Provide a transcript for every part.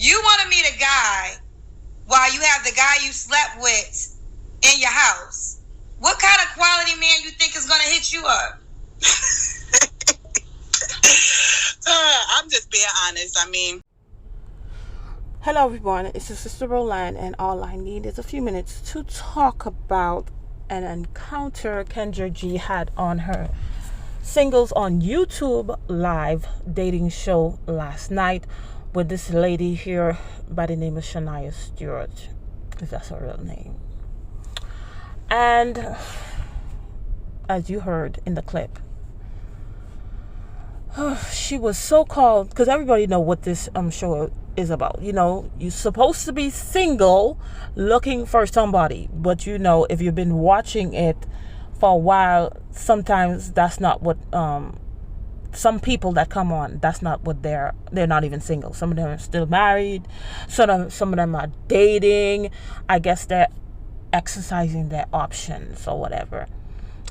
You want to meet a guy while you have the guy you slept with in your house. What kind of quality man you think is going to hit you up? I'm just being honest. I mean, hello everyone, it's your sister Roland, and all I need is a few minutes to talk about an encounter Kendra G had on her Singles on YouTube live dating show last night with this lady here by the name of Shaniya Stewart, if that's her real name. And as you heard in the clip, she was so called, because everybody know what this show is about. You know, you're supposed to be single looking for somebody, but you know, if you've been watching it for a while, sometimes that's not what some people that come on, that's not what they're not even single. Some of them are still married, some of them are dating. I guess they're exercising their options or whatever.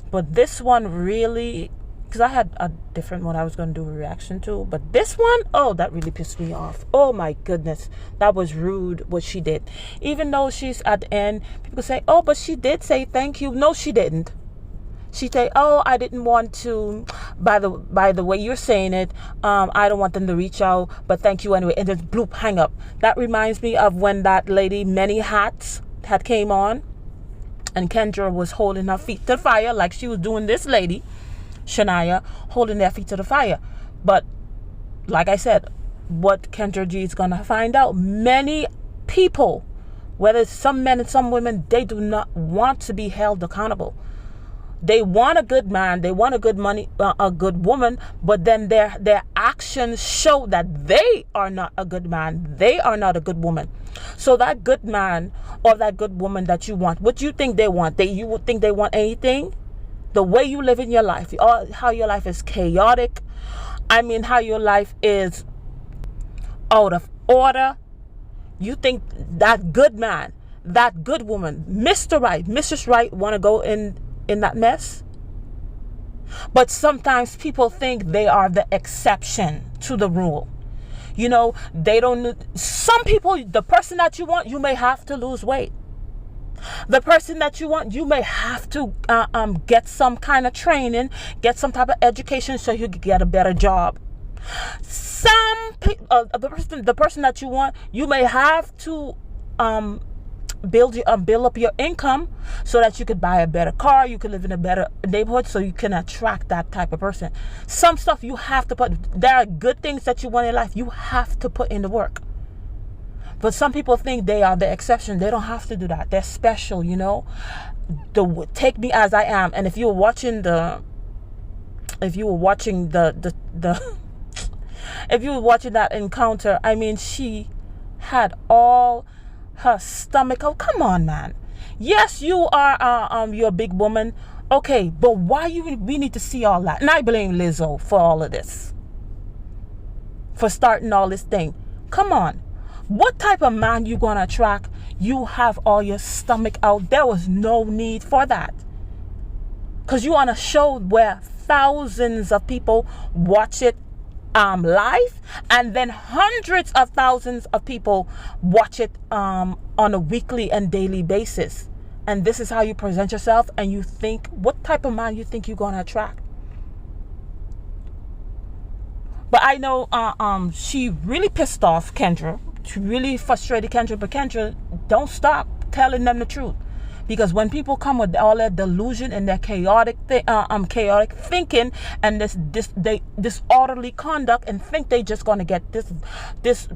But this one really, because I had a different one I was going to do a reaction to, but this one, oh, that really pissed me off. Oh my goodness, that was rude what she did. Even though she's at the end, people say, oh, but she did say thank you. No, she didn't. She say, oh, I didn't want to, by the way you're saying it, I don't want them to reach out, but thank you anyway, and just bloop, hang up. That reminds me of when that lady Many Hats had came on, and Kendra was holding her feet to the fire like she was doing this lady Shaniya, holding their feet to the fire. But like I said, what Kendra G is gonna find out, many people, whether it's some men and some women, they do not want to be held accountable. They want a good man, they want a good good woman, but then their actions show that they are not a good man, they are not a good woman. So that good man or that good woman that you want, what you think they want, you would think they want anything? The way you live in your life, how your life is chaotic. I mean, how your life is out of order. You think that good man, that good woman, Mr. Right, Mrs. Right, want to go in that mess? But sometimes people think they are the exception to the rule. You know, some people, the person that you want, you may have to lose weight. The person that you want, you may have to get some kind of training, get some type of education so you can get a better job. The person that you want, you may have to build up your income so that you could buy a better car, you could live in a better neighborhood, so you can attract that type of person. Some stuff you have to put. There are good things that you want in life, you have to put in the work. But some people think they are the exception. They don't have to do that. They're special, you know. Take me as I am. And if you were watching that encounter, I mean, she had all her stomach. Oh, come on, man. Yes, you are you're a big woman. Okay, but why we need to see all that? And I blame Lizzo for all of this, for starting all this thing. Come on. What type of man you gonna attract? You have all your stomach out. There was no need for that. Because you on a show where thousands of people watch it live, and then hundreds of thousands of people watch it on a weekly and daily basis. And this is how you present yourself, and you think, what type of man you think you're gonna attract? But I know she really pissed off Kendra. She really frustrated Kendra. But Kendra, don't stop telling them the truth. Because when people come with all that delusion and their chaotic thinking and this disorderly conduct, and think they just gonna get this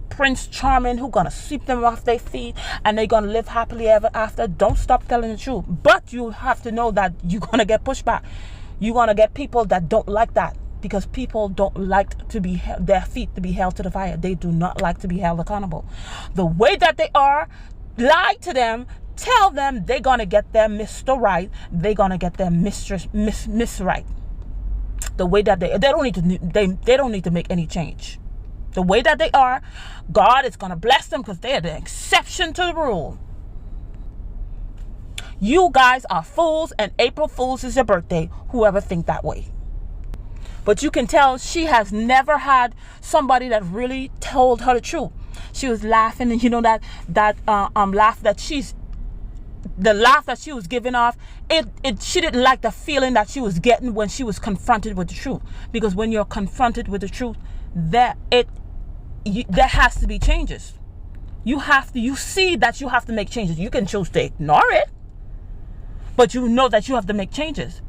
Prince Charming who gonna sweep them off their feet and they gonna live happily ever after, don't stop telling the truth. But you have to know that you're gonna get pushback. You're gonna get people that don't like that. Because people don't like to be their feet to be held to the fire. They do not like to be held accountable. The way that they are, lie to them, tell them they're gonna get their Mr. Right, they're gonna get their Miss Right. The way that they don't need to make any change. The way that they are, God is gonna bless them because they are the exception to the rule. You guys are fools, and April Fools is your birthday. Whoever think that way. But you can tell she has never had somebody that really told her the truth. She was laughing, and that laugh that the laugh that she was giving off, she didn't like the feeling that she was getting when she was confronted with the truth. Because when you're confronted with the truth, there has to be changes. You see that you have to make changes. You can choose to ignore it, but you know that you have to make changes.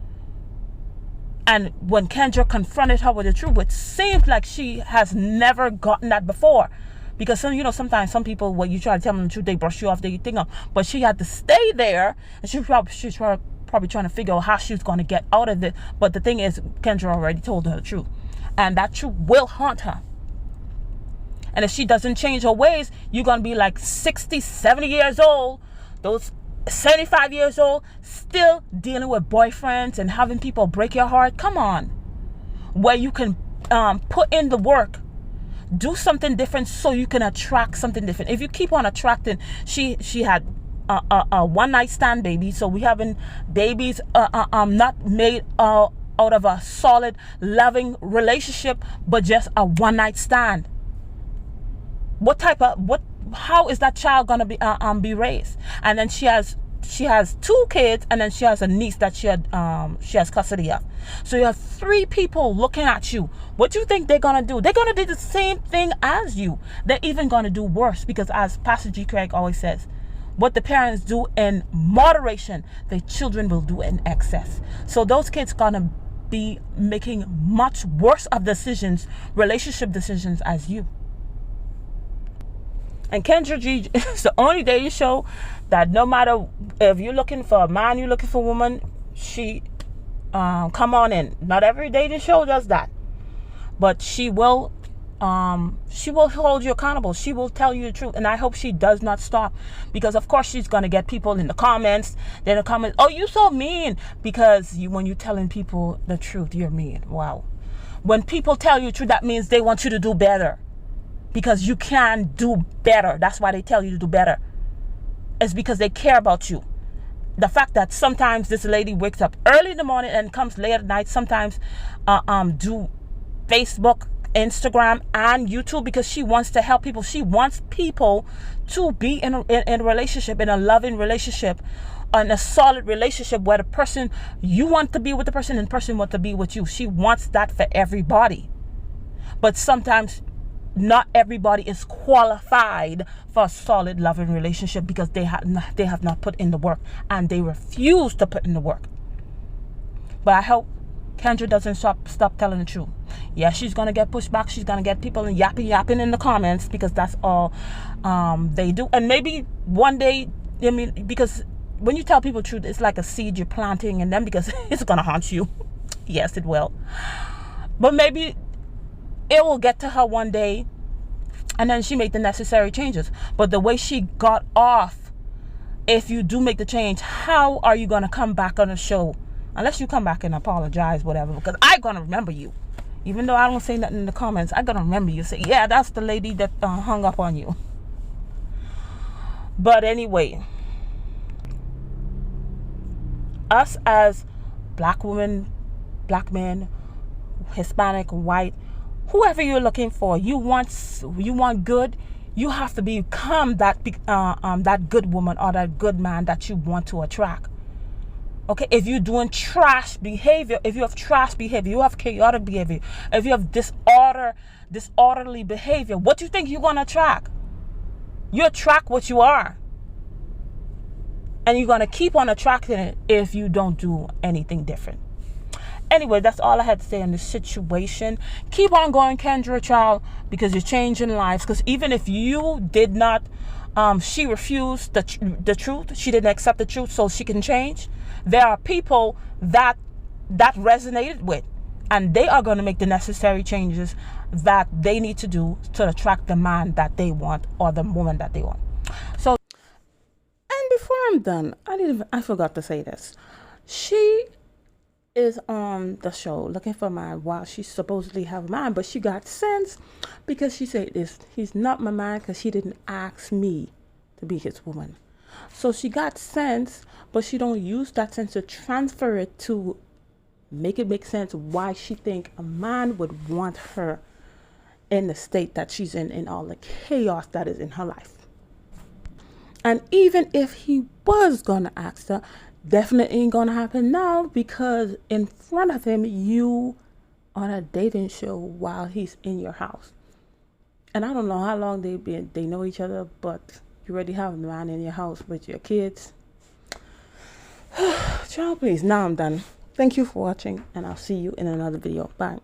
And when Kendra confronted her with the truth, it seems like she has never gotten that before. Because sometimes some people, when you try to tell them the truth, they brush you off, they think of. But she had to stay there, and she's probably trying to figure out how she was going to get out of it. But the thing is, Kendra already told her the truth, and that truth will haunt her. And if she doesn't change her ways, you're going to be like 60, 70 years old, those 75 years old, still dealing with boyfriends and having people break your heart. Come on. Where you can put in the work. Do something different so you can attract something different. If you keep on attracting, she had a one night stand baby, so we having babies not made out of a solid, loving relationship, but just a one night stand. How is that child gonna be raised? And then she has 2 kids, and then she has a niece that she has custody of. So you have 3 people looking at you. What do you think they're gonna do? They're gonna do the same thing as you. They're even gonna do worse, because as Pastor G. Craig always says, what the parents do in moderation, the children will do in excess. So those kids gonna be making much worse of decisions, relationship decisions, as you. And Kendra G is the only dating show that no matter if you're looking for a man, you're looking for a woman, she come on in. Not every dating show does that, but she will hold you accountable. She will tell you the truth, and I hope she does not stop, because of course she's gonna get people in the comments. Then the comments, oh, you so mean, because when you're telling people the truth, you're mean. Wow. When people tell you the truth, that means they want you to do better. Because you can do better. That's why they tell you to do better. It's because they care about you. The fact that sometimes this lady wakes up early in the morning and comes late at night, sometimes do Facebook, Instagram, and YouTube, because she wants to help people. She wants people to be in a relationship, in a loving relationship, in a solid relationship where the person, you want to be with the person and the person wants to be with you. She wants that for everybody. But sometimes not everybody is qualified for a solid, loving relationship, because they have not put in the work, and they refuse to put in the work. But I hope Kendra doesn't stop telling the truth. Yeah, she's gonna get pushback. She's gonna get people yapping in the comments, because that's all they do. And maybe one day, because when you tell people the truth, it's like a seed you're planting in them, because it's gonna haunt you. Yes, it will. But maybe it will get to her one day, and then she make the necessary changes. But the way she got off, if you do make the change, how are you going to come back on the show? Unless you come back and apologize, whatever, because I'm going to remember you. Even though I don't say nothing in the comments, I'm going to remember you. Say, yeah, that's the lady that hung up on you. But anyway, us as black women, black men, Hispanic, white, whoever you're looking for, you want good, you have to become that good woman or that good man that you want to attract. Okay, if you're doing trash behavior, if you have trash behavior, you have chaotic behavior, if you have disorderly behavior, what do you think you're going to attract? You attract what you are. And you're going to keep on attracting it if you don't do anything different. Anyway, that's all I had to say on this situation. Keep on going, Kendra, child, because you're changing lives. Because even if you did not, she refused the truth. She didn't accept the truth so she can change. There are people that resonated with, and they are going to make the necessary changes that they need to do to attract the man that they want or the woman that they want. So, and before I'm done, I forgot to say this. She is on the show looking for a man while she supposedly have a man, but she got sense, because she said this: he's not my man because he didn't ask me to be his woman. So she got sense, but she don't use that sense to transfer it to Make it make sense why she think a man would want her in the state that she's in all the chaos that is in her life. And even if he was gonna ask her, definitely ain't gonna happen now, because in front of him you on a dating show while he's in your house. And I don't know how long they know each other, but you already have a man in your house with your kids. Child, please. Now I'm done. Thank you for watching, and I'll see you in another video. Bye.